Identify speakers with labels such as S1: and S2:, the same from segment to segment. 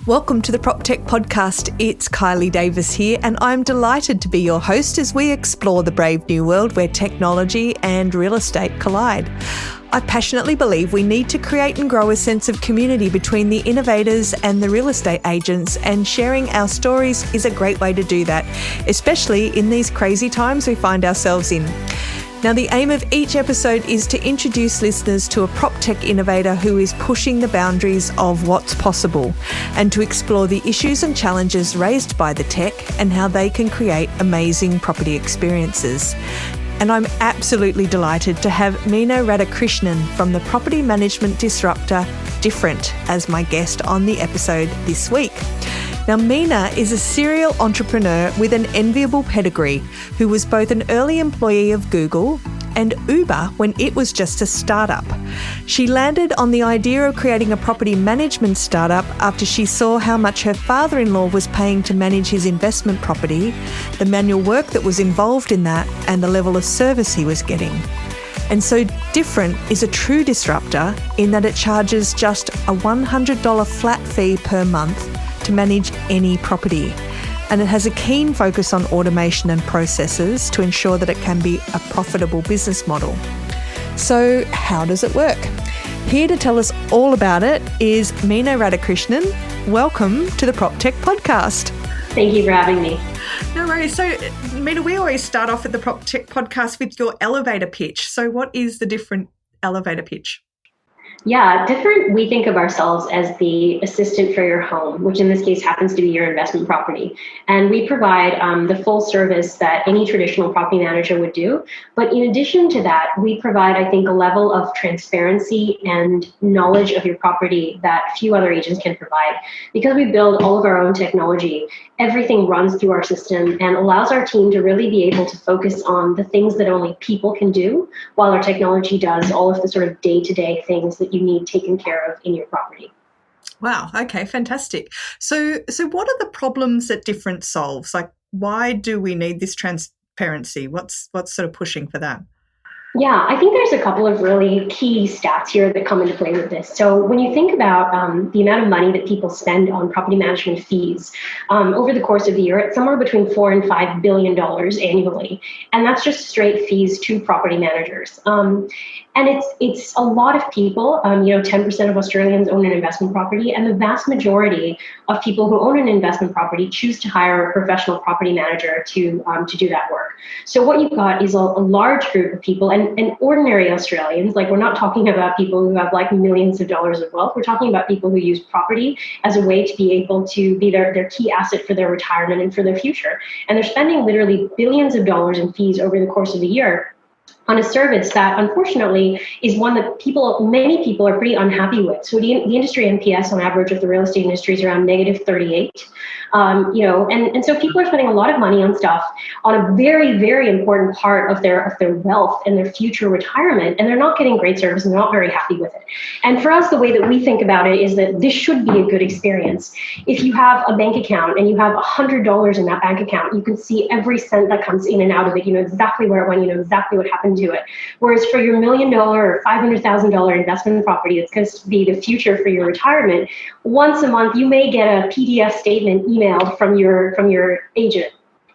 S1: Welcome to the PropTech podcast. It's Kylie Davis here, and I'm delighted to be your host as we explore the brave new world where technology and real estate collide. I passionately believe we need to create and grow a sense of community between the innovators and the real estate agents, and sharing our stories is a great way to do that, especially in these crazy times we find ourselves in. Now, the aim of each episode is to introduce listeners to a proptech innovator who is pushing the boundaries of what's possible, and to explore the issues and challenges raised by the tech and how they can create amazing property experiences. And I'm absolutely delighted to have Mina Radhakrishnan from the property management disruptor Different as my guest on the episode this week. Now, Mina is a serial entrepreneur with an enviable pedigree who was both an early employee of Google and Uber when it was just a startup. She landed on the idea of creating a property management startup after she saw how much her father-in-law was paying to manage his investment property, the manual work that was involved in that, and the level of service he was getting. And so Different is a true disruptor in that it charges just a $100 flat fee per month to manage any property. And it has a keen focus on automation and processes to ensure that it can be a profitable business model. So how does it work? Here to tell us all about it is Mina Radhakrishnan. Welcome to the PropTech podcast.
S2: Thank you for having me.
S1: No worries. So, Mina, we always start off at the PropTech podcast with your elevator pitch. So what is the Different elevator pitch?
S2: Yeah, Different, we think of ourselves as the assistant for your home, which in this case happens to be your investment property. And we provide the full service that any traditional property manager would do. But in addition to that, we provide, I think, a level of transparency and knowledge of your property that few other agents can provide. Because we build all of our own technology, everything runs through our system and allows our team to really be able to focus on the things that only people can do, while our technology does all of the sort of day-to-day things that you need taken care of in your property.
S1: Wow. Okay, fantastic. So what are the problems that Different solves? Like, why do we need this transparency? What's sort of pushing for that?
S2: Yeah, I think there's a couple of really key stats here that come into play with this. So when you think about the amount of money that people spend on property management fees over the course of the year, it's somewhere between $4 and $5 billion annually. And that's just straight fees to property managers. And it's a lot of people. 10% of Australians own an investment property, and the vast majority of people who own an investment property choose to hire a professional property manager to do that work. So what you've got is a large group of people, and ordinary Australians. Like, we're not talking about people who have like millions of dollars of wealth. We're talking about people who use property as a way to be able to be their key asset for their retirement and for their future. And they're spending literally billions of dollars in fees over the course of a year on a service that unfortunately is one that many people are pretty unhappy with. So the industry NPS on average of the real estate industry is around -38. And so people are spending a lot of money on stuff on a very, very important part of their wealth and their future retirement, and they're not getting great service and they're not very happy with it. And for us, the way that we think about it is that this should be a good experience. If you have a bank account and you have $100 in that bank account, you can see every cent that comes in and out of it. You know exactly where it went, you know exactly what happened to it. Whereas for your $1 million or $500,000 investment property, it's going to be the future for your retirement. Once a month, you may get a PDF statement emailed from your agent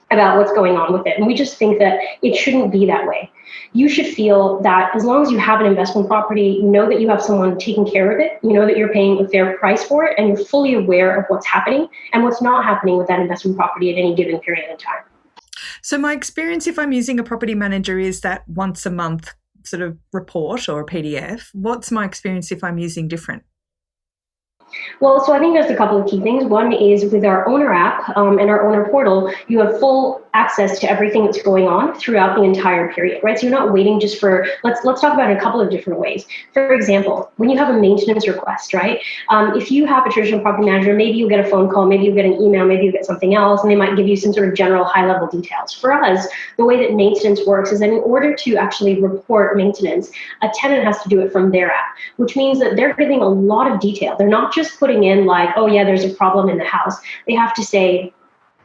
S2: about what's going on with it. And we just think that it shouldn't be that way. You should feel that as long as you have an investment property, you know that you have someone taking care of it, you know that you're paying a fair price for it, and you're fully aware of what's happening and what's not happening with that investment property at any given period of time.
S1: So my experience, if I'm using a property manager, is that once a month sort of report or a PDF. What's my experience if I'm using Different?
S2: Well, so I think there's a couple of key things. One is with our owner app and our owner portal, you have full access to everything that's going on throughout the entire period, right? So you're not waiting just for, let's talk about it in a couple of different ways. For example, when you have a maintenance request, right? If you have a traditional property manager, maybe you'll get a phone call, maybe you'll get an email, maybe you'll get something else, and they might give you some sort of general high-level details. For us, the way that maintenance works is that in order to actually report maintenance, a tenant has to do it from their app, which means that they're giving a lot of detail. They're not just putting in like, oh yeah, there's a problem in the house. They have to say,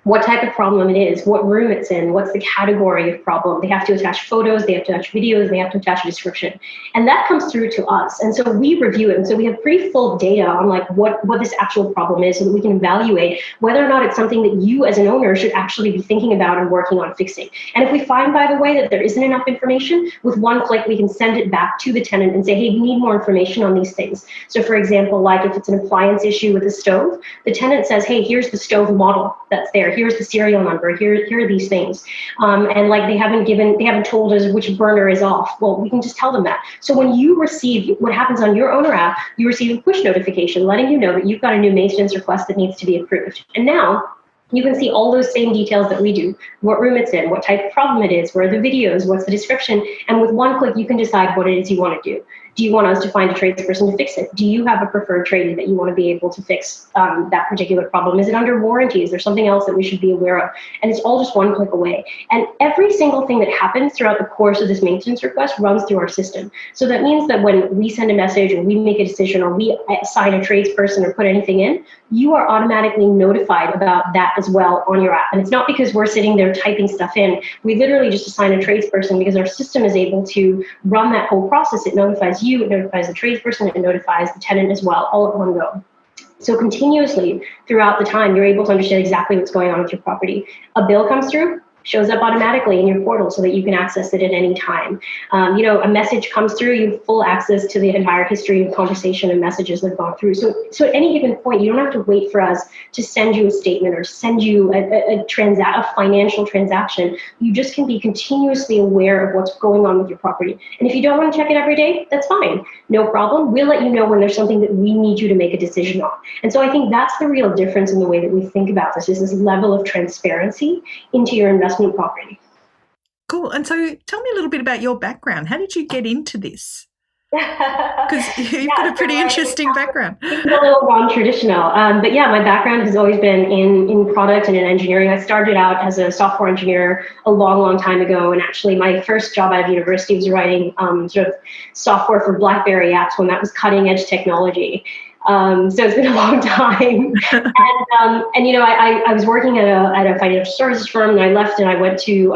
S2: what type of problem it is, what room it's in, what's the category of problem. They have to attach photos, they have to attach videos, they have to attach a description. And that comes through to us. And so we review it. And so we have pretty full data on like what this actual problem is so that we can evaluate whether or not it's something that you as an owner should actually be thinking about and working on fixing. And if we find, by the way, that there isn't enough information, with one click, we can send it back to the tenant and say, hey, we need more information on these things. So for example, like if it's an appliance issue with the stove, the tenant says, hey, here's the stove model that's there. Here's the serial number. Here are these things. And like they haven't told us which burner is off. Well, we can just tell them that. So when you receive, what happens on your owner app, you receive a push notification letting you know that you've got a new maintenance request that needs to be approved. And now you can see all those same details that we do, what room it's in, what type of problem it is, where are the videos, what's the description, and with one click, you can decide what it is you want to do. Do you want us to find a tradesperson to fix it? Do you have a preferred tradie that you want to be able to fix that particular problem? Is it under warranty? Is there something else that we should be aware of? And it's all just one click away. And every single thing that happens throughout the course of this maintenance request runs through our system. So that means that when we send a message or we make a decision or we assign a tradesperson or put anything in, you are automatically notified about that as well on your app. And it's not because we're sitting there typing stuff in. We literally just assign a tradesperson because our system is able to run that whole process. It notifies you, it notifies the tradesperson, it notifies the tenant as well, all at one go. So continuously throughout the time, you're able to understand exactly what's going on with your property. A bill comes through, shows up automatically in your portal so that you can access it at any time. A message comes through, you have full access to the entire history of conversation and messages that have gone through. So at any given point, you don't have to wait for us to send you a statement or send you a financial transaction. You just can be continuously aware of what's going on with your property. And if you don't want to check it every day, that's fine. No problem. We'll let you know when there's something that we need you to make a decision on. And so I think that's the real difference in the way that we think about this, is this level of transparency into your investment property.
S1: Cool. And so tell me a little bit about your background. How did you get into this? Because you've got a pretty interesting background.
S2: It's a little non-traditional. But yeah, my background has always been in product and in engineering. I started out as a software engineer a long, long time ago. And actually my first job out of university was writing sort of software for BlackBerry apps when that was cutting edge technology. So it's been a long time. I was working at a financial services firm, and I left and I went to,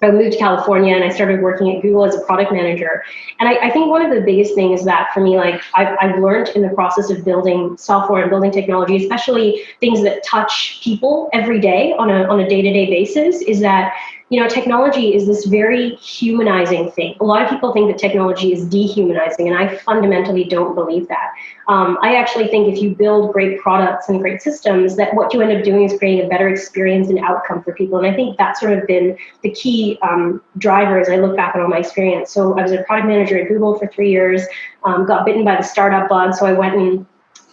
S2: I moved to California and I started working at Google as a product manager. And I think one of the biggest things that for me, like I've learned in the process of building software and building technology, especially things that touch people every day on a day-to-day basis, is that technology is this very humanizing thing. A lot of people think that technology is dehumanizing, and I fundamentally don't believe that. I actually think if you build great products and great systems, that what you end up doing is creating a better experience and outcome for people. And I think that's sort of been the key driver as I look back on all my experience. So I was a product manager at Google for 3 years, got bitten by the startup bug, so I went and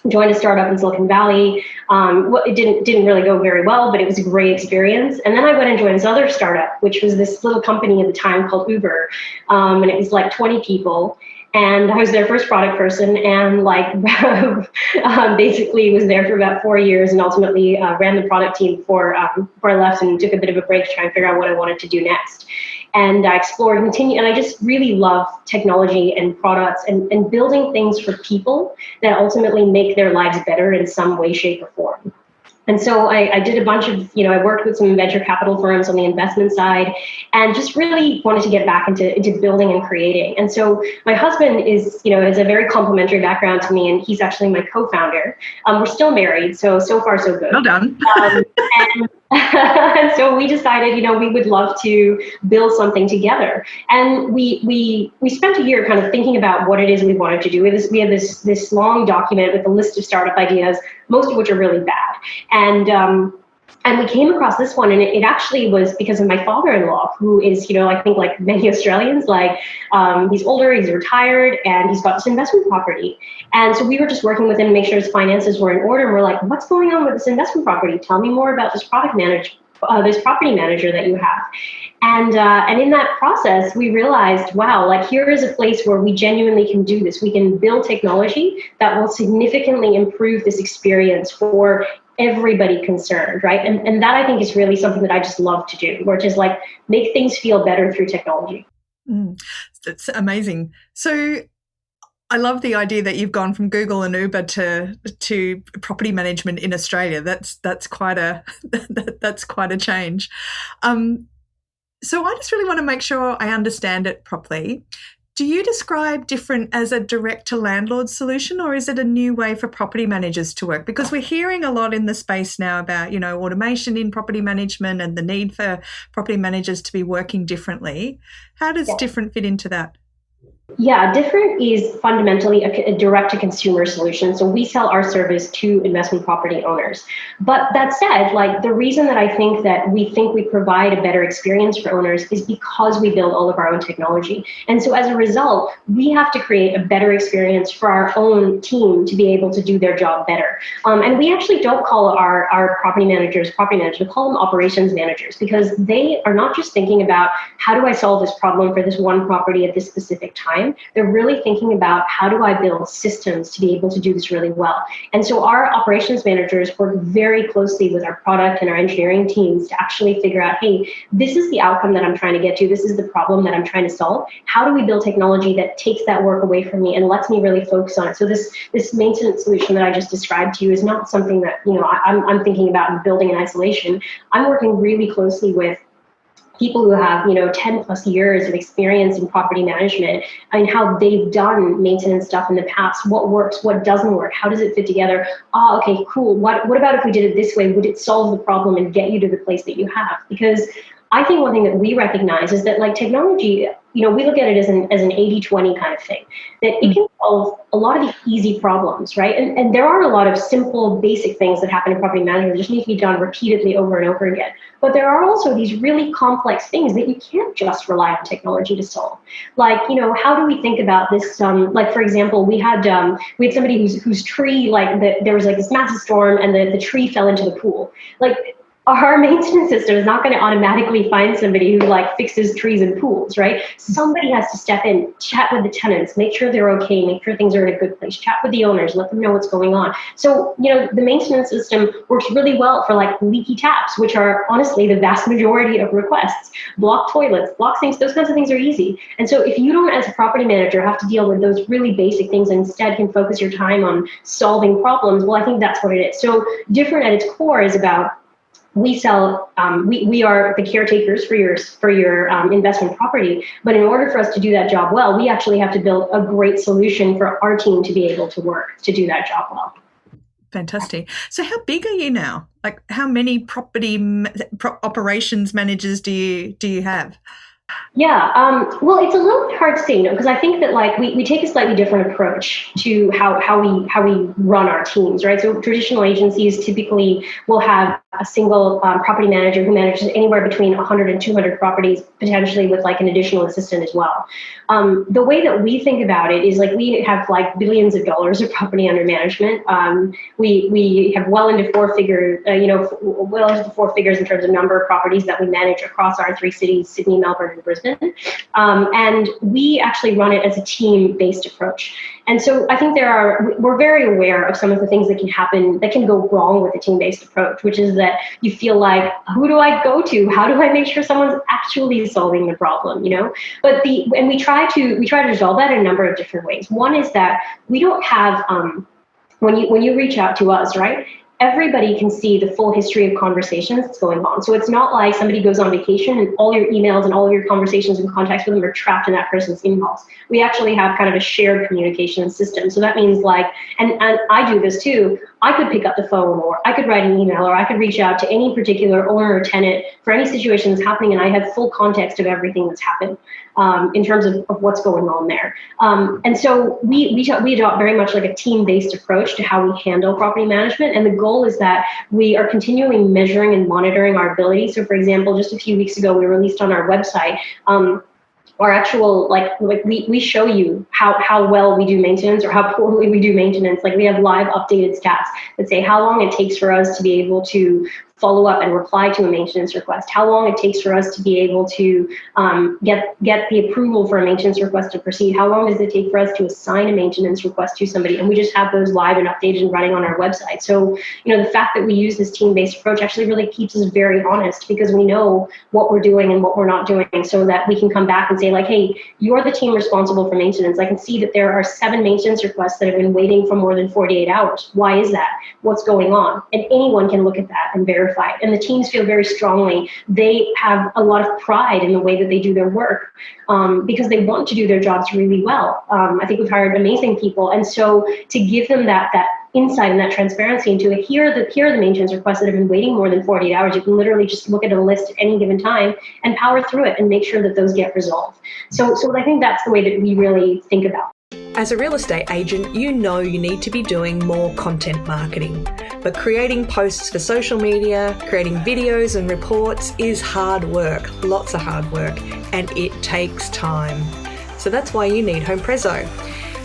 S2: joined a startup in Silicon Valley. It didn't really go very well, but it was a great experience. And then I went and joined this other startup, which was this little company at the time called Uber. And it was like 20 people. And I was their first product person, and basically was there for about 4 years, and ultimately ran the product team before I left and took a bit of a break to try and figure out what I wanted to do next. And I explored and continued, and I just really love technology and products and building things for people that ultimately make their lives better in some way, shape, or form. And so I did a bunch of, I worked with some venture capital firms on the investment side, and just really wanted to get back into building and creating. And so my husband has a very complementary background to me, and he's actually my co-founder. We're still married, so far so good.
S1: Well done.
S2: And so we decided, we would love to build something together. And we spent a year kind of thinking about what it is we wanted to do. We had this long document with a list of startup ideas, most of which are really bad. And we came across this one, and it actually was because of my father-in-law, who is, I think like many Australians, he's older, he's retired, and he's got this investment property. And so we were just working with him to make sure his finances were in order. And we're like, what's going on with this investment property? Tell me more about this property manager that you have. And in that process, we realized, wow, here is a place where we genuinely can do this. We can build technology that will significantly improve this experience for everybody concerned, right? And that I think is really something that I just love to do, which is make things feel better through technology.
S1: That's amazing. So I love the idea that you've gone from Google and Uber to property management in Australia. That's quite a that's quite a change. So I just really want to make sure I understand it properly. Do you describe different as a direct to landlord solution, or is it a new way for property managers to work? Because we're hearing a lot in the space now about, automation in property management and the need for property managers to be working differently. How does different fit into that?
S2: Yeah, different is fundamentally a direct-to-consumer solution. So we sell our service to investment property owners. But that said, like the reason that I think that we provide a better experience for owners is because we build all of our own technology. And so as a result, we have to create a better experience for our own team to be able to do their job better. And we actually don't call our property managers, we call them operations managers, because they are not just thinking about how do I solve this problem for this one property at this specific time. They're really thinking about how do I build systems to be able to do this really well. And so our operations managers work very closely with our product and our engineering teams to actually figure out, hey, this is the outcome that I'm trying to get to. This is the problem that I'm trying to solve. How do we build technology that takes that work away from me and lets me really focus on it? So this maintenance solution that I just described to you is not something that I'm thinking about and building in isolation. I'm working really closely with people who have 10 plus years of experience in property management and how they've done maintenance stuff in the past. What works, what doesn't work, how does it fit together? Okay, cool. What about if we did it this way? Would it solve the problem and get you to the place that you have? Because I think one thing that we recognize is that like technology, we look at it as an 80-20 kind of thing, that it can solve a lot of the easy problems, right? And there are a lot of simple, basic things that happen in property management that just need to be done repeatedly over and over again. But there are also these really complex things that you can't just rely on technology to solve. Like, how do we think about this? Like, for example, we had somebody whose tree, there was like this massive storm and the tree fell into the pool. Like, our maintenance system is not going to automatically find somebody who fixes trees and pools, right? Somebody has to step in, chat with the tenants, make sure they're okay, make sure things are in a good place, chat with the owners, let them know what's going on. So, the maintenance system works really well for leaky taps, which are honestly the vast majority of requests. Blocked toilets, blocked sinks, those kinds of things are easy. And so if you don't, as a property manager, have to deal with those really basic things and instead can focus your time on solving problems, well, I think that's what it is. So different at its core is about we sell, we are the caretakers for your investment property. But in order for us to do that job well, we actually have to build a great solution for our team to be able to work to do that job well.
S1: Fantastic. So how big are you now? Like how many property operations managers do you have?
S2: Yeah, well, it's a little bit hard to say, because I think that we take a slightly different approach to how we run our teams, right? So traditional agencies typically will have a single property manager who manages anywhere between 100 and 200 properties, potentially with an additional assistant as well. The way that we think about it is we have billions of dollars of property under management. We have well into four figures in terms of number of properties that we manage across our three cities, Sydney, Melbourne, and Brisbane. And we actually run it as a team-based approach. And so I think we're very aware of some of the things that can happen, that can go wrong with a team-based approach, which is that you feel like, who do I go to? How do I make sure someone's actually solving the problem, But we try to resolve that in a number of different ways. One is that we don't have, when you reach out to us, right? Everybody can see the full history of conversations that's going on. So it's not like somebody goes on vacation and all your emails and all your conversations and contacts with them are trapped in that person's inbox. We actually have kind of a shared communication system. So that means and I do this too, I could pick up the phone, or I could write an email, or I could reach out to any particular owner or tenant for any situation that's happening, and I have full context of everything that's happened in terms of what's going on there. And so we adopt very much a team-based approach to how we handle property management, and the goal is that we are continually measuring and monitoring our ability. So for example, just a few weeks ago, we released on our website our actual, we show you how well we do maintenance or how poorly we do maintenance. We have live updated stats that say how long it takes for us to be able to follow up and reply to a maintenance request, how long it takes for us to be able to get the approval for a maintenance request to proceed, how long does it take for us to assign a maintenance request to somebody, and we just have those live and updated and running on our website. So, the fact that we use this team-based approach actually really keeps us very honest, because we know what we're doing and what we're not doing, so that we can come back and say, like, hey, you're the team responsible for maintenance. I can see that there are 7 maintenance requests that have been waiting for more than 48 hours. Why is that? What's going on? And anyone can look at that and verify it. And the teams feel very strongly. They have a lot of pride in the way that they do their work, because they want to do their jobs really well. I think we've hired amazing people. And so to give them that insight and that transparency into it, here are the maintenance requests that have been waiting more than 48 hours. You can literally just look at a list at any given time and power through it and make sure that those get resolved. So I think that's the way that we really think about it.
S1: As a real estate agent, you need to be doing more content marketing. But creating posts for social media, creating videos and reports is hard work, lots of hard work, and it takes time. So that's why you need HomePrezo.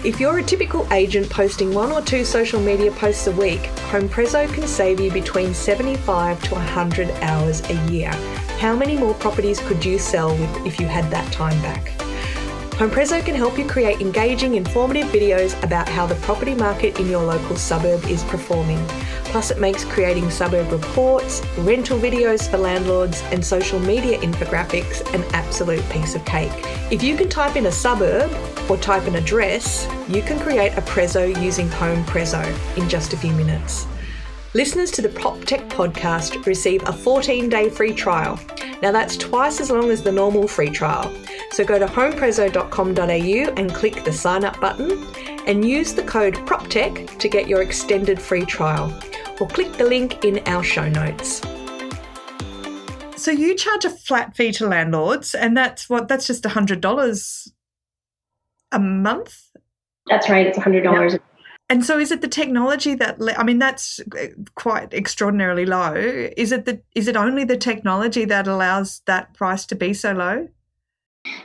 S1: If you're a typical agent posting 1 or 2 social media posts a week, HomePrezo can save you between 75 to 100 hours a year. How many more properties could you sell if you had that time back? HomePrezo can help you create engaging, informative videos about how the property market in your local suburb is performing. Plus, it makes creating suburb reports, rental videos for landlords, and social media infographics an absolute piece of cake. If you can type in a suburb or type an address, you can create a Prezo using HomePrezo in just a few minutes. Listeners to the PropTech podcast receive a 14-day free trial. Now that's twice as long as the normal free trial. So go to homeprezo.com.au and click the sign up button and use the code PropTech to get your extended free trial, or click the link in our show notes. So you charge a flat fee to landlords, and that's just $100 a month?
S2: That's right, it's $100.
S1: Yep. And so is it the technology that's quite extraordinarily low. Is it only the technology that allows that price to be so low?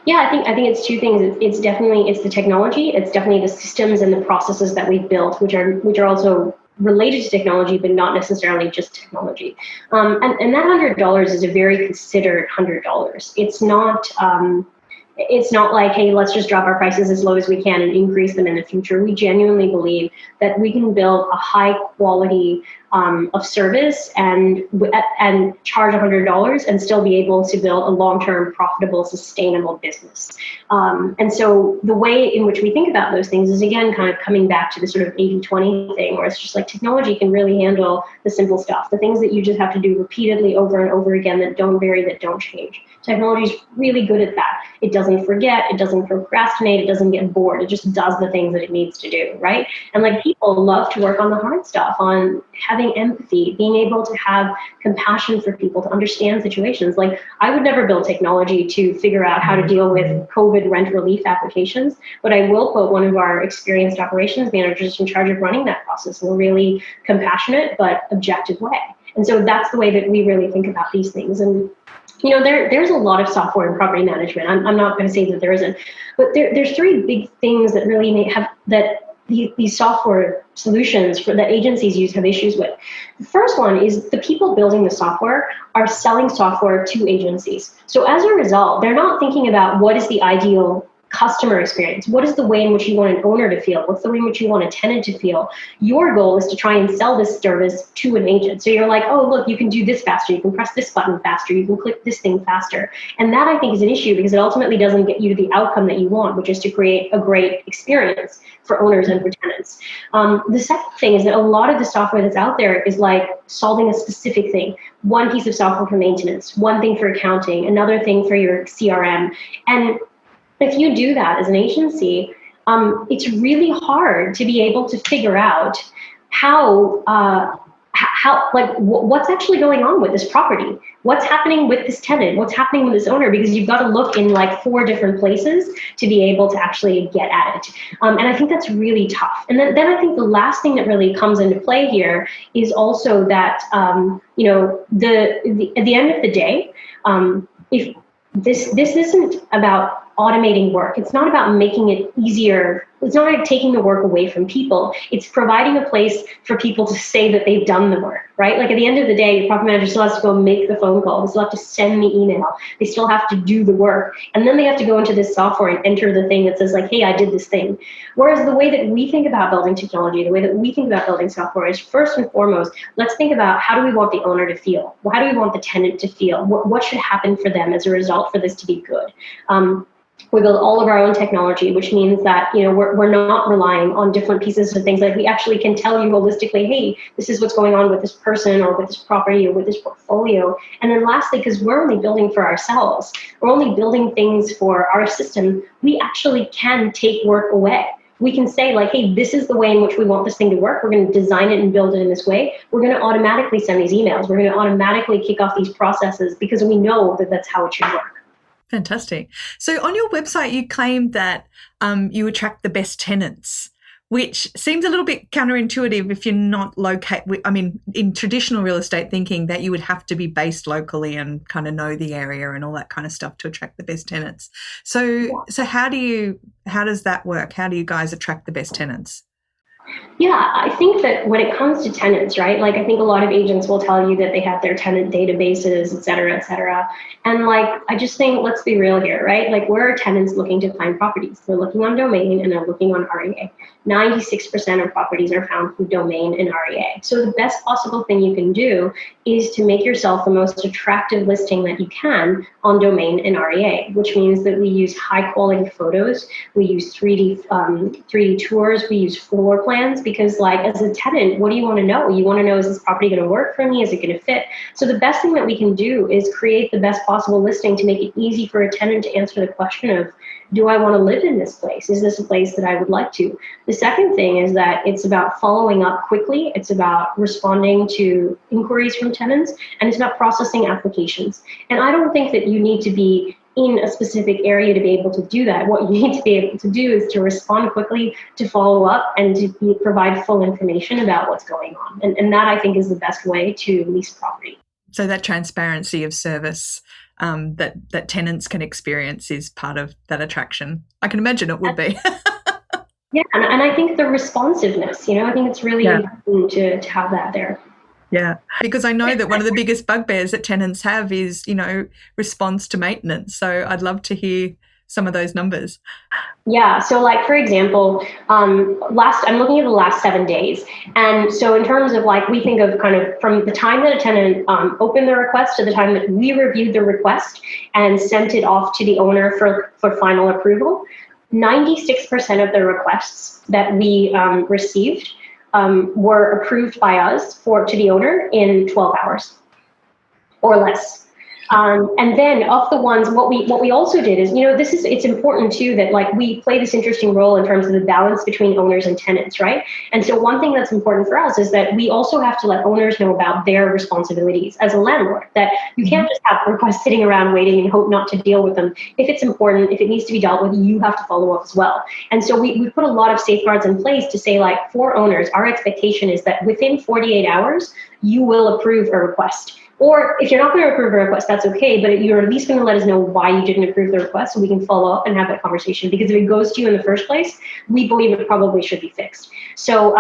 S2: Yeah, I think it's 2 things. It's the technology. It's definitely the systems and the processes that we've built, which are also related to technology, but not necessarily just technology. And that $100 is a very considered $100. It's not like, hey, let's just drop our prices as low as we can and increase them in the future. We genuinely believe that we can build a high quality of service and charge $100 and still be able to build a long-term, profitable, sustainable business. And so the way in which we think about those things is, again, kind of coming back to the sort of 80-20 thing, where it's just like technology can really handle the simple stuff, the things that you just have to do repeatedly over and over again that don't vary, that don't change. Technology is really good at that. It doesn't forget, it doesn't procrastinate, it doesn't get bored. It just does the things that it needs to do, right? And like, people love to work on the hard stuff, on having empathy, being able to have compassion for people, to understand situations. Like, I would never build technology to figure out how to deal with COVID rent relief applications, but I will put one of our experienced operations managers in charge of running that process in a really compassionate but objective way. And so that's the way that we really think about these things. And there's a lot of software in property management. I'm not going to say that there isn't, but there's 3 big things that really may have that these software solutions that agencies use have issues with. The first one is the people building the software are selling software to agencies. So as a result, they're not thinking about what is the ideal customer experience. What is the way in which you want an owner to feel? What's the way in which you want a tenant to feel? Your goal is to try and sell this service to an agent. So you're like, oh, look, you can do this faster. You can press this button faster. You can click this thing faster. And that, I think, is an issue, because it ultimately doesn't get you to the outcome that you want, which is to create a great experience for owners and for tenants. The second thing is that a lot of the software that's out there is like solving a specific thing. One piece of software for maintenance, one thing for accounting, another thing for your CRM. And if you do that as an agency, it's really hard to be able to figure out what's actually going on with this property, what's happening with this tenant, what's happening with this owner, because you've got to look in like 4 different places to be able to actually get at it. And I think that's really tough. And then I think the last thing that really comes into play here is also that, at the end of the day, if this isn't about automating work. It's not about making it easier it's not like taking the work away from people. It's providing a place for people to say that they've done the work, right? Like at the end of the day, the property manager still has to go make the phone call. They still have to send the email. They still have to do the work. And then they have to go into this software and enter the thing that says like, hey, I did this thing. Whereas the way that we think about building technology, the way that we think about building software is first and foremost, let's think about how do we want the owner to feel? Well, how do we want the tenant to feel? What should happen for them as a result for this to be good? We build all of our own technology, which means that, you know, we're not relying on different pieces of things. Like we actually can tell you holistically, hey, this is what's going on with this person or with this property or with this portfolio. And then lastly, because we're only building for ourselves, we're only building things for our system, we actually can take work away. We can say like, hey, this is the way in which we want this thing to work. We're going to design it and build it in this way. We're going to automatically send these emails. We're going to automatically kick off these processes because we know that that's how it should work.
S1: Fantastic. So on your website, you claimed that you attract the best tenants, which seems a little bit counterintuitive if you're not located. I mean, in traditional real estate thinking that you would have to be based locally and kind of know the area and all that kind of stuff to attract the best tenants. So how does that work? How do you guys attract the best tenants?
S2: Yeah, I think that when it comes to tenants, right, like I think a lot of agents will tell you that they have their tenant databases, et cetera, et cetera. And like, I just think, let's be real here, right? Like where are tenants looking to find properties? They're looking on domain and they're looking on REA. 96% of properties are found through domain and REA. So the best possible thing you can do is to make yourself the most attractive listing that you can on domain and REA, which means that we use high quality photos, we use 3D tours, we use floor plans, because like as a tenant, what do you want to know? You want to know, is this property going to work for me? Is it going to fit? So the best thing that we can do is create the best possible listing to make it easy for a tenant to answer the question of, do I want to live in this place? Is this a place that I would like to? The second thing is that it's about following up quickly. It's about responding to inquiries from tenants, and it's about processing applications. And I don't think that you need to be in a specific area to be able to do that. What you need to be able to do is to respond quickly, to follow up, and to provide full information about what's going on. And that, I think, is the best way to lease property.
S1: So that transparency of service that tenants can experience is part of that attraction. I can imagine it would be.
S2: Yeah, and I think the responsiveness, I think it's really important to have that there.
S1: Yeah, because I know that one of the biggest bugbears that tenants have is, response to maintenance. So I'd love to hear some of those numbers.
S2: Yeah, so like, for example, I'm looking at the last 7 days. And so in terms of like, we think of kind of from the time that a tenant opened the request to the time that we reviewed the request and sent it off to the owner for final approval, 96% of the requests that we received were approved by us to the owner in 12 hours or less. And then of the ones, what we also did is, it's important too that like we play this interesting role in terms of the balance between owners and tenants, right? And so one thing that's important for us is that we also have to let owners know about their responsibilities as a landlord, that you can't just have requests sitting around waiting and hope not to deal with them. If it's important, if it needs to be dealt with, you have to follow up as well. And so we put a lot of safeguards in place to say, like, for owners, our expectation is that within 48 hours, you will approve a request. Or if you're not going to approve a request, that's okay, but you're at least going to let us know why you didn't approve the request so we can follow up and have that conversation. Because if it goes to you in the first place, we believe it probably should be fixed. So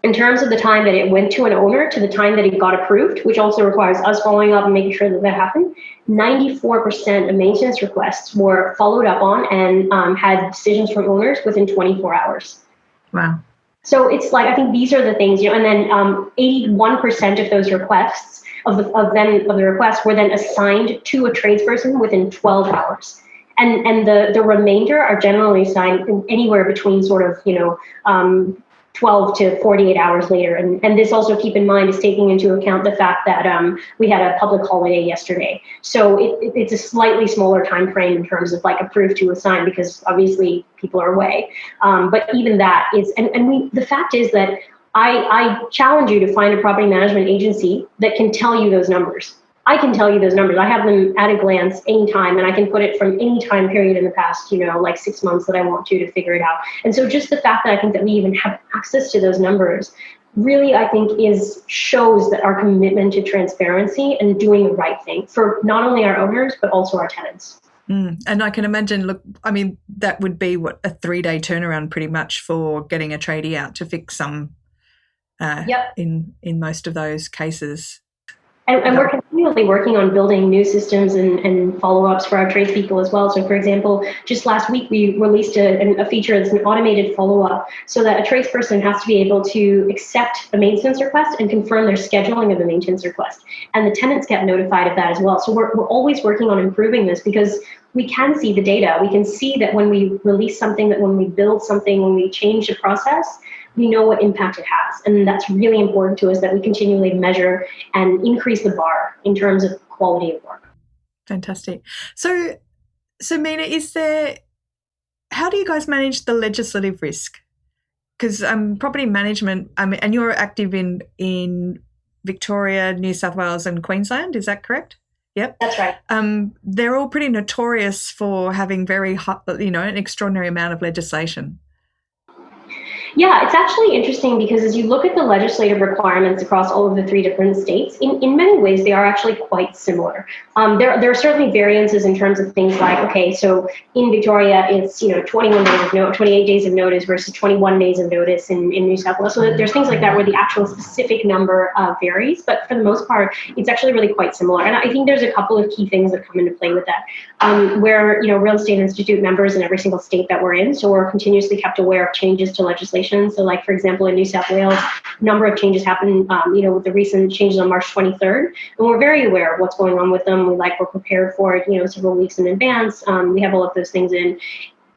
S2: in terms of the time that it went to an owner to the time that it got approved, which also requires us following up and making sure that happened, 94% of maintenance requests were followed up on and had decisions from owners within 24 hours.
S1: Wow.
S2: So it's like, I think these are the things, and then 81% of those requests of the requests were then assigned to a tradesperson within 12 hours. And the remainder are generally assigned anywhere between sort of, 12 to 48 hours later. And this also, keep in mind, is taking into account the fact that we had a public holiday yesterday. So it's a slightly smaller time frame in terms of like approved to assign, because obviously people are away. But even that is, the fact is that I challenge you to find a property management agency that can tell you those numbers. I can tell you those numbers. I have them at a glance anytime, and I can put it from any time period in the past, like 6 months that I want to figure it out. And so just the fact that I think that we even have access to those numbers really, I think, shows that our commitment to transparency and doing the right thing for not only our owners, but also our tenants.
S1: And I can imagine, look, I mean, that would be what, a 3-day turnaround pretty much for getting a tradie out to fix some
S2: Yep.
S1: in most of those cases.
S2: And we're continually working on building new systems and follow-ups for our tradespeople as well. So, for example, just last week we released a feature that's an automated follow-up, so that a tradesperson has to be able to accept a maintenance request and confirm their scheduling of the maintenance request. And the tenants get notified of that as well. So we're always working on improving this, because we can see the data. We can see that when we release something, that when we build something, when we change the process, we know what impact it has. And that's really important to us, that we continually measure and increase the bar in terms of quality of work.
S1: Fantastic. So Mina, how do you guys manage the legislative risk? Because property management, and you're active in Victoria, New South Wales and Queensland, is that correct? Yep.
S2: That's right.
S1: They're all pretty notorious for having very high, an extraordinary amount of legislation.
S2: Yeah, it's actually interesting, because as you look at the legislative requirements across all of the 3 different states, in many ways they are actually quite similar. There are certainly variances in terms of things like, okay, so in Victoria it's 28 days of notice versus 21 days of notice in New South Wales. So there's things like that where the actual specific number varies, but for the most part it's actually really quite similar. And I think there's a couple of key things that come into play with that. We're Real Estate Institute members in every single state that we're in, so we're continuously kept aware of changes to legislation. So like, for example, in New South Wales, a number of changes happened, with the recent changes on March 23rd, and we're very aware of what's going on with them. We're prepared for it, several weeks in advance. We have all of those things in.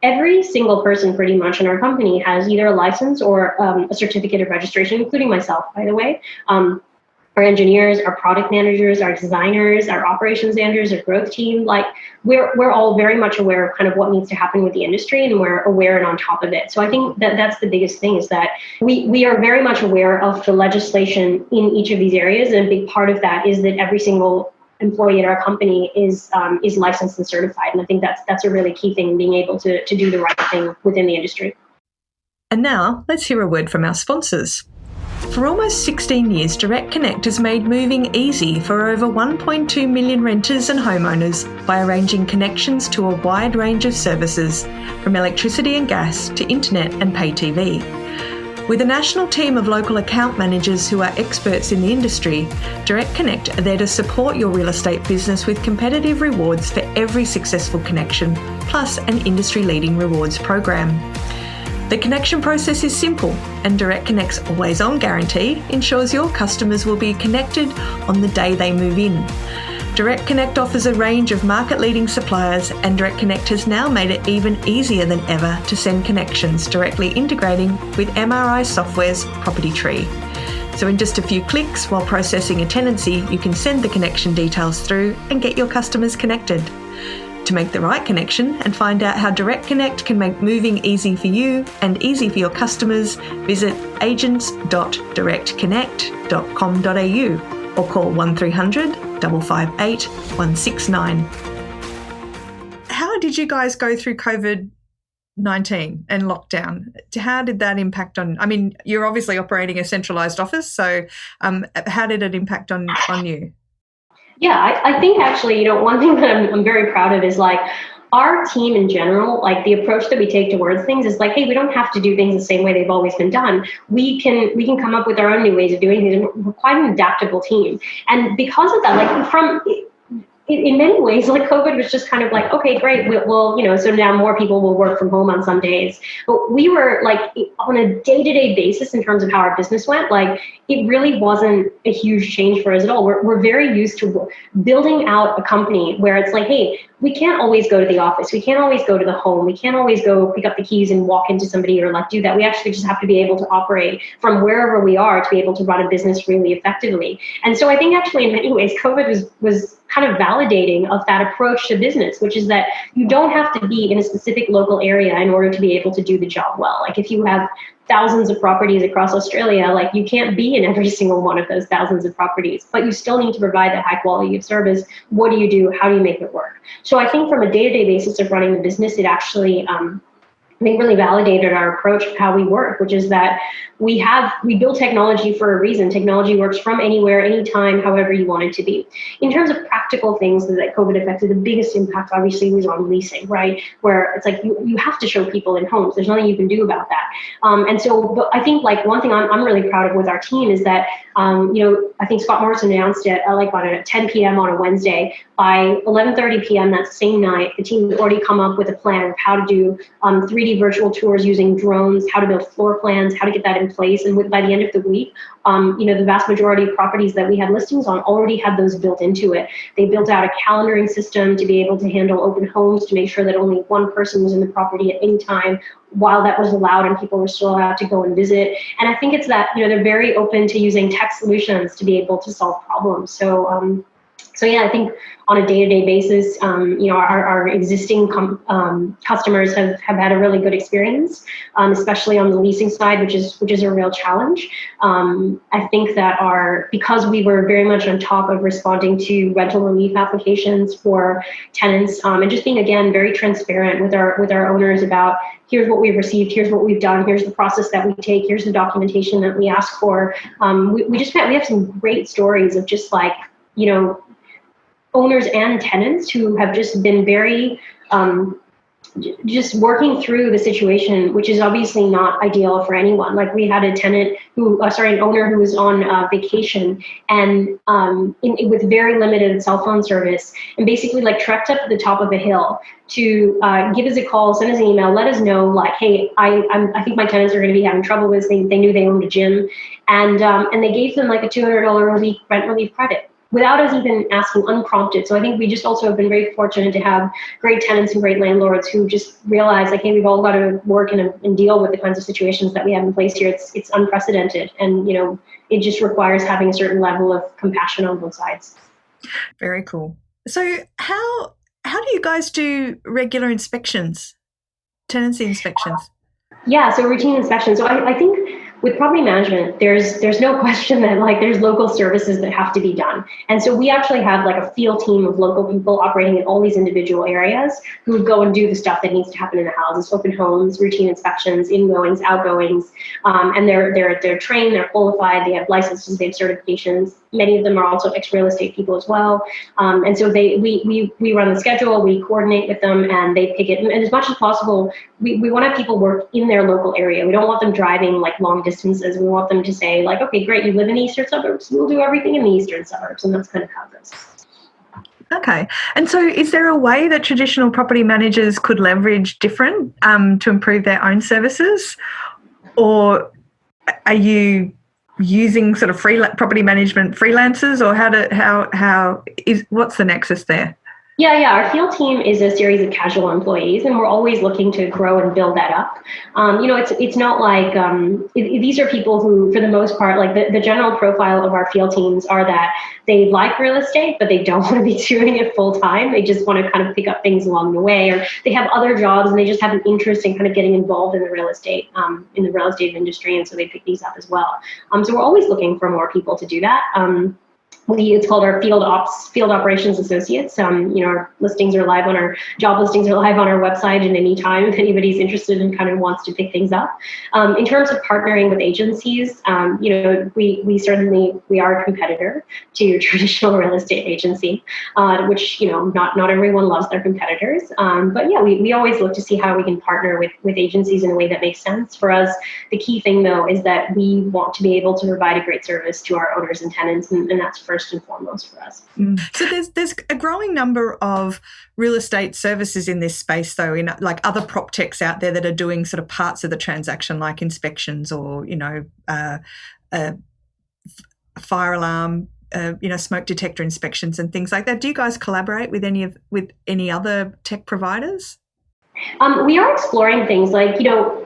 S2: Every single person pretty much in our company has either a license or a certificate of registration, including myself, by the way. Our engineers, our product managers, our designers, our operations managers, our growth team, we're all very much aware of kind of what needs to happen with the industry, and we're aware and on top of it. So I think that's the biggest thing, is that we are very much aware of the legislation in each of these areas. And a big part of that is that every single employee at our company is licensed and certified. And I think that's a really key thing, being able to do the right thing within the industry.
S1: And now let's hear a word from our sponsors. For almost 16 years, Direct Connect has made moving easy for over 1.2 million renters and homeowners by arranging connections to a wide range of services, from electricity and gas to internet and pay TV. With a national team of local account managers who are experts in the industry, Direct Connect are there to support your real estate business with competitive rewards for every successful connection, plus an industry-leading rewards program. The connection process is simple, and Direct Connect's always-on guarantee ensures your customers will be connected on the day they move in. Direct Connect offers a range of market-leading suppliers, and Direct Connect has now made it even easier than ever to send connections, directly integrating with MRI Software's Property Tree. So in just a few clicks, while processing a tenancy, you can send the connection details through and get your customers connected. To make the right connection and find out how Direct Connect can make moving easy for you and easy for your customers, visit agents.directconnect.com.au or call 1300 558 169. How did you guys go through COVID-19 and lockdown? How did that impact on, you're obviously operating a centralised office, so how did it impact on you?
S2: Yeah, I think actually, one thing that I'm very proud of is our team in general, the approach that we take towards things is hey, we don't have to do things the same way they've always been done. We can come up with our own new ways of doing things. We're quite an adaptable team. And because of that, in many ways, COVID was just kind of okay, great, we'll so now more people will work from home on some days. But we were on a day-to-day basis in terms of how our business went, it really wasn't a huge change for us at all. We're very used to building out a company where it's hey, we can't always go to the office. We can't always go to the home. We can't always go pick up the keys and walk into somebody or do that. We actually just have to be able to operate from wherever we are to be able to run a business really effectively. And so I think actually in many ways, COVID was kind of validating of that approach to business, which is that you don't have to be in a specific local area in order to be able to do the job well. If you have thousands of properties across Australia, you can't be in every single one of those thousands of properties, but you still need to provide that high quality of service. What do you do? How do you make it work? So I think from a day-to-day basis of running the business, it actually I think really validated our approach of how we work, which is that we build technology for a reason. Technology works from anywhere, anytime, however you want it to be. In terms of practical things that COVID affected, the biggest impact obviously was on leasing, right? Where it's like you have to show people in homes. There's nothing you can do about that. But I think like one thing I'm really proud of with our team is that, I think Scott Morrison announced it like on a 10 p.m. on a Wednesday. By 11:30 p.m. that same night, the team had already come up with a plan of how to do 3D virtual tours using drones, how to build floor plans, how to get that in place. And by the end of the week, the vast majority of properties that we had listings on already had those built into it. They built out a calendaring system to be able to handle open homes, to make sure that only one person was in the property at any time while that was allowed and people were still allowed to go and visit. And I think it's that, they're very open to using tech solutions to be able to solve problems. So yeah, I think on a day-to-day basis, our existing customers have had a really good experience, especially on the leasing side, which is a real challenge. I think that because we were very much on top of responding to rental relief applications for tenants, and just being, again, very transparent with our owners about, here's what we've received, here's what we've done, here's the process that we take, here's the documentation that we ask for. We have some great stories of just like, owners and tenants who have just been very just working through the situation, which is obviously not ideal for anyone. Like we had an owner who was on vacation and with very limited cell phone service, and basically like trekked up to the top of a hill to give us a call, send us an email, let us know like, hey, I think my tenants are going to be having trouble with this. They knew they owned a gym, and they gave them like a $200 a week rent relief credit, without us even asking, unprompted. So I think we just also have been very fortunate to have great tenants and great landlords who just realize like, hey, we've all got to work and deal with the kinds of situations that we have in place here. It's unprecedented. And, it just requires having a certain level of compassion on both sides.
S1: Very cool. So how do you guys do regular inspections, tenancy inspections?
S2: Yeah, so routine inspections. So I think with property management, there's no question that like there's local services that have to be done. And so we actually have like a field team of local people operating in all these individual areas who go and do the stuff that needs to happen in the houses, open homes, routine inspections, ingoings, outgoings. And they're trained, they're qualified, they have licenses, they have certifications. Many of them are also ex-real estate people as well. And so we run the schedule, we coordinate with them, and they pick it. And as much as possible, we want to have people work in their local area. We don't want them driving like long distances. We want them to say like, okay, great, you live in the eastern suburbs, we'll do everything in the eastern suburbs. And that's kind of how it goes.
S1: Okay. And so is there a way that traditional property managers could leverage different to improve their own services? Or are you using sort of property management freelancers, or what's the nexus there?
S2: Yeah. Our field team is a series of casual employees, and we're always looking to grow and build that up. It's not like these are people who, for the most part, like the general profile of our field teams are that they like real estate, but they don't want to be doing it full time. They just want to kind of pick up things along the way, or they have other jobs and they just have an interest in kind of getting involved in the real estate industry, and so they pick these up as well. So we're always looking for more people to do that. It's called our field operations associates. Our listings are live job listings are live on our website at any time if anybody's interested and kind of wants to pick things up. In terms of partnering with agencies, we are a competitor to traditional real estate agency, which not everyone loves their competitors. But yeah, we always look to see how we can partner with agencies in a way that makes sense. For us, the key thing though is that we want to be able to provide a great service to our owners and tenants, and that's first and foremost for us.
S1: So there's a growing number of real estate services in this space, though, in like other proptechs out there that are doing sort of parts of the transaction, like inspections or fire alarm, smoke detector inspections and things like that. Do you guys collaborate with any other tech providers?
S2: We are exploring things like,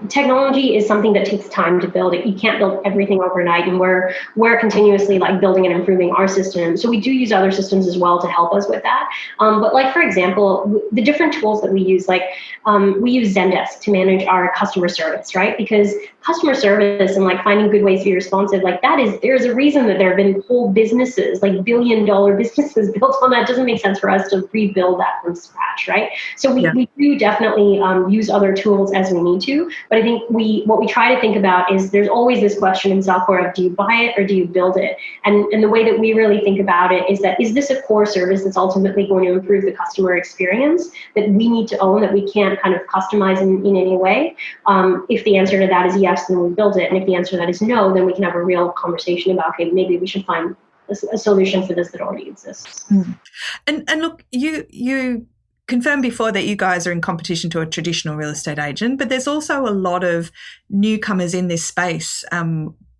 S2: technology is something that takes time to build. You can't build everything overnight, and we're continuously like building and improving our system. So we do use other systems as well to help us with that. But like, for example, the different tools that we use, like we use Zendesk to manage our customer service, right? Because customer service and like finding good ways to be responsive, like there's a reason that there have been whole businesses, like $1 billion businesses built on that. It doesn't make sense for us to rebuild that from scratch, right? So we do definitely definitely use other tools as we need to. But I think what we try to think about is there's always this question in software of, do you buy it or do you build it? And the way that we really think about it is that, is this a core service that's ultimately going to improve the customer experience that we need to own, that we can't kind of customize in any way? If the answer to that is yes, then we build it. And if the answer to that is no, then we can have a real conversation about, okay, maybe we should find a solution for this that already exists.
S1: And look, you confirmed before that you guys are in competition to a traditional real estate agent, but there's also a lot of newcomers in this space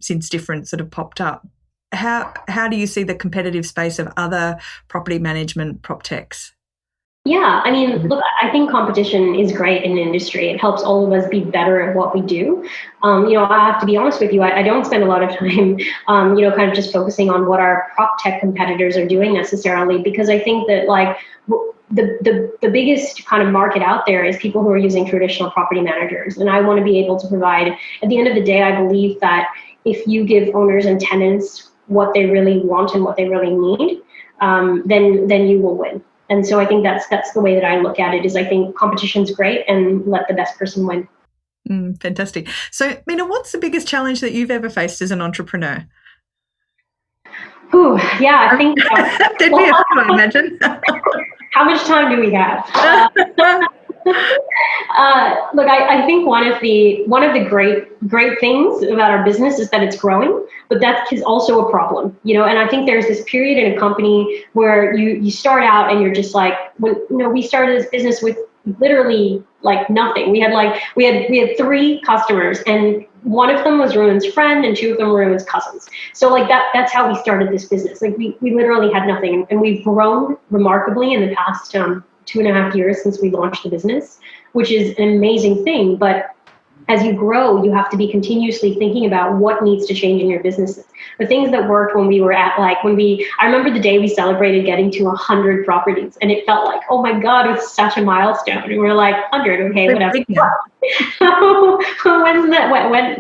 S1: since different sort of popped up. How do you see the competitive space of other property management proptechs?
S2: Yeah, I mean, look, I think competition is great in the industry. It helps all of us be better at what we do. I have to be honest with you, I don't spend a lot of time, kind of just focusing on what our prop tech competitors are doing necessarily, because I think that like the biggest kind of market out there is people who are using traditional property managers. And I want to be able to provide, at the end of the day, I believe that if you give owners and tenants what they really want and what they really need, then you will win. And so I think that's the way that I look at it, is I think competition's great and let the best person win.
S1: Fantastic. So, Mina, what's the biggest challenge that you've ever faced as an entrepreneur?
S2: Yeah, I think...
S1: There'd be a few, I imagine.
S2: How much time do we have? Look, I think one of the great things about our business is that it's growing, but that is also a problem, and I think there's this period in a company where you start out and you're just like, we started this business with literally like nothing. We had 3 customers, and one of them was Ruin's friend and 2 of them were Ruin's cousins. So like that's how we started this business. Like we literally had nothing, and we've grown remarkably in the past 2.5 years since we launched the business, which is an amazing thing. But as you grow, you have to be continuously thinking about what needs to change in your businesses. The things that worked when we were at I remember the day we celebrated getting to 100 properties, and it felt like, oh my God, it's such a milestone. And we were like, 100, okay, whatever.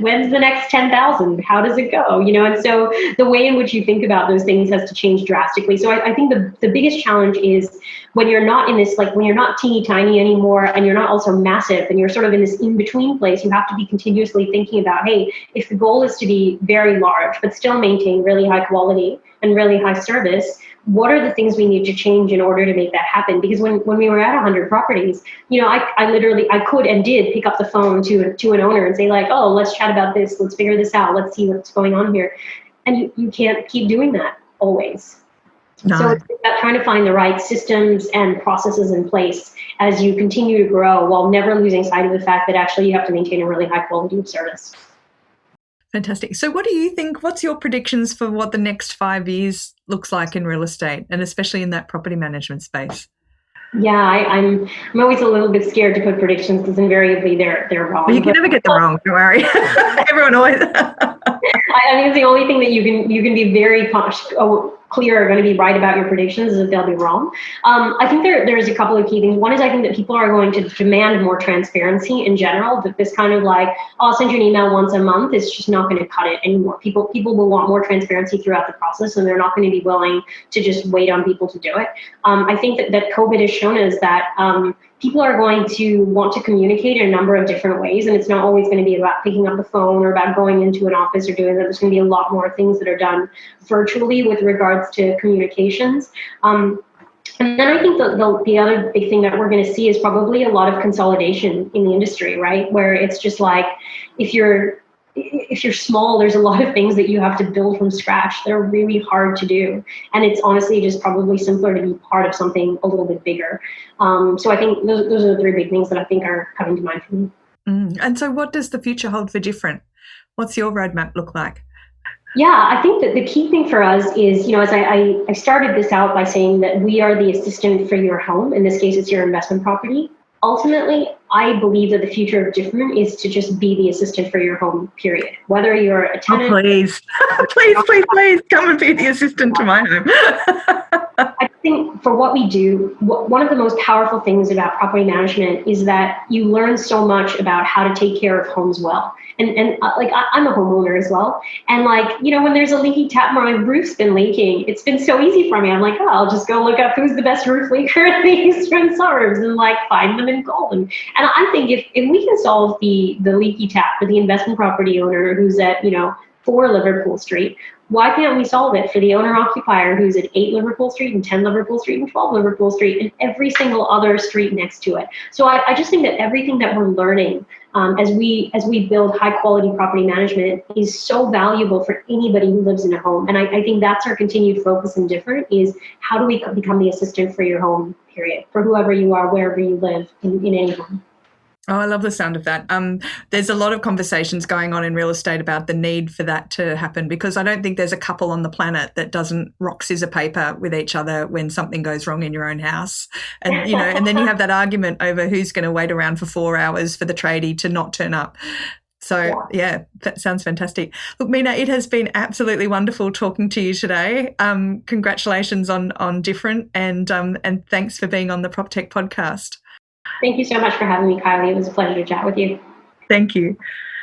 S2: When's the next 10,000? How does it go? And so the way in which you think about those things has to change drastically. So I think the biggest challenge is when you're not in this, when you're not teeny tiny anymore, and you're not also massive, and you're sort of in this in-between place, you have to be continuously thinking about, hey, if the goal is to be very large, but still maintain really high quality and really high service, what are the things we need to change in order to make that happen? Because when we were at 100 properties, I could and did pick up the phone to an owner and say like, oh, let's chat about this. Let's figure this out. Let's see what's going on here. And you can't keep doing that always. No. So it's about trying to find the right systems and processes in place as you continue to grow, while never losing sight of the fact that actually you have to maintain a really high quality of service.
S1: Fantastic. So what do you think, what's your predictions for what the next 5 years looks like in real estate, and especially in that property management space?
S2: Yeah, I'm always a little bit scared to put predictions, because invariably they're wrong.
S1: Well, you can never get them wrong, don't worry. Everyone always...
S2: I think the only thing that you can be very clear are going to be right about your predictions is that they'll be wrong. I think there's a couple of key things. One is I think that people are going to demand more transparency in general, that this kind of like, oh, I'll send you an email once a month, is just not going to cut it anymore. People will want more transparency throughout the process, and they're not going to be willing to just wait on people to do it. I think that COVID has shown us that people are going to want to communicate in a number of different ways, and it's not always going to be about picking up the phone or about going into an office or doing that. There's going to be a lot more things that are done virtually with regards to communications. And then I think the other big thing that we're going to see is probably a lot of consolidation in the industry, right? Where it's just like, if you're small, there's a lot of things that you have to build from scratch that are really hard to do. And it's honestly just probably simpler to be part of something a little bit bigger. So I think those are the 3 big things that I think are coming to mind for me.
S1: And so what does the future hold for Different? What's your roadmap look like?
S2: Yeah, I think that the key thing for us is, as I started this out by saying that we are the assistant for your home. In this case, it's your investment property. Ultimately, I believe that the future of Different is to just be the assistant for your home, period. Whether you're a tenant...
S1: Oh, please. please, come and be the assistant to my home.
S2: think for what we do, one of the most powerful things about property management is that you learn so much about how to take care of homes well. And like I'm a homeowner as well. And like, when there's a leaky tap where my roof's been leaking, it's been so easy for me. I'm like, I'll just go look up who's the best roof leaker in the eastern suburbs and like find them and call them. And I think if we can solve the leaky tap for the investment property owner who's at, 4 Liverpool Street, why can't we solve it for the owner-occupier who's at 8 Liverpool Street and 10 Liverpool Street and 12 Liverpool Street and every single other street next to it? So I just think that everything that we're learning as we build high-quality property management is so valuable for anybody who lives in a home. And I think that's our continued focus in Different is how do we become the assistant for your home, period, for whoever you are, wherever you live in any home.
S1: Oh, I love the sound of that. There's a lot of conversations going on in real estate about the need for that to happen, because I don't think there's a couple on the planet that doesn't rock, scissor, paper with each other when something goes wrong in your own house. And, and then you have that argument over who's going to wait around for 4 hours for the tradie to not turn up. So, yeah, that sounds fantastic. Look, Mina, it has been absolutely wonderful talking to you today. Congratulations on Different, and thanks for being on the PropTech podcast.
S2: Thank you so much for having me, Kylie. It was a pleasure to chat with you.
S1: Thank you.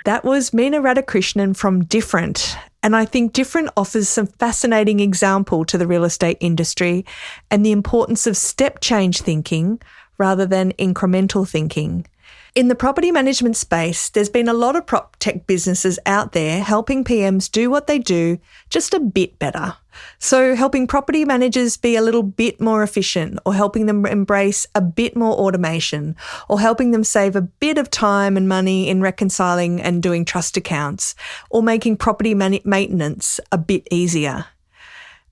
S1: That was Mina Radhakrishnan from Different. And I think Different offers some fascinating example to the real estate industry and the importance of step change thinking rather than incremental thinking. In the property management space, there's been a lot of PropTech businesses out there helping PMs do what they do just a bit better. So helping property managers be a little bit more efficient, or helping them embrace a bit more automation, or helping them save a bit of time and money in reconciling and doing trust accounts, or making property maintenance a bit easier.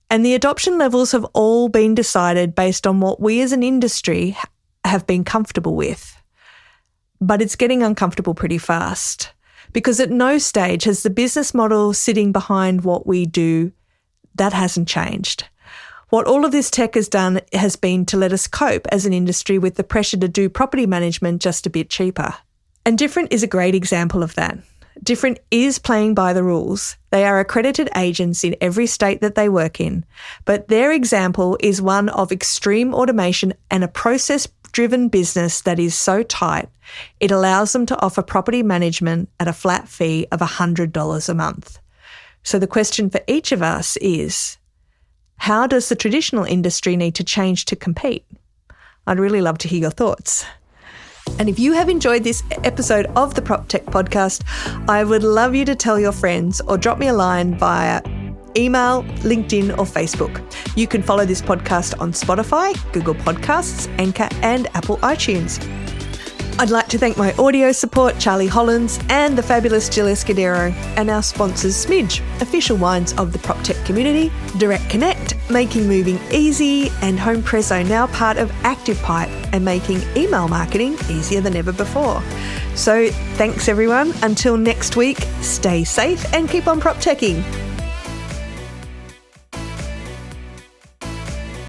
S1: And the adoption levels have all been decided based on what we as an industry have been comfortable with. But it's getting uncomfortable pretty fast, because at no stage has the business model sitting behind what we do, that hasn't changed. What all of this tech has done has been to let us cope as an industry with the pressure to do property management just a bit cheaper. And Different is a great example of that. Different is playing by the rules. They are accredited agents in every state that they work in, but their example is one of extreme automation and a process-driven business that is so tight, it allows them to offer property management at a flat fee of $100 a month. So the question for each of us is, how does the traditional industry need to change to compete? I'd really love to hear your thoughts. And if you have enjoyed this episode of the PropTech podcast, I would love you to tell your friends or drop me a line via email, LinkedIn or Facebook. You can follow this podcast on Spotify, Google Podcasts, Anchor and Apple iTunes. I'd like to thank my audio support, Charlie Hollins, and the fabulous Jill Escudero, and our sponsors, Smidge, official wines of the PropTech community, Direct Connect, making moving easy, and Home Presso, now part of ActivePipe and making email marketing easier than ever before. So thanks everyone. Until next week, stay safe and keep on PropTeching.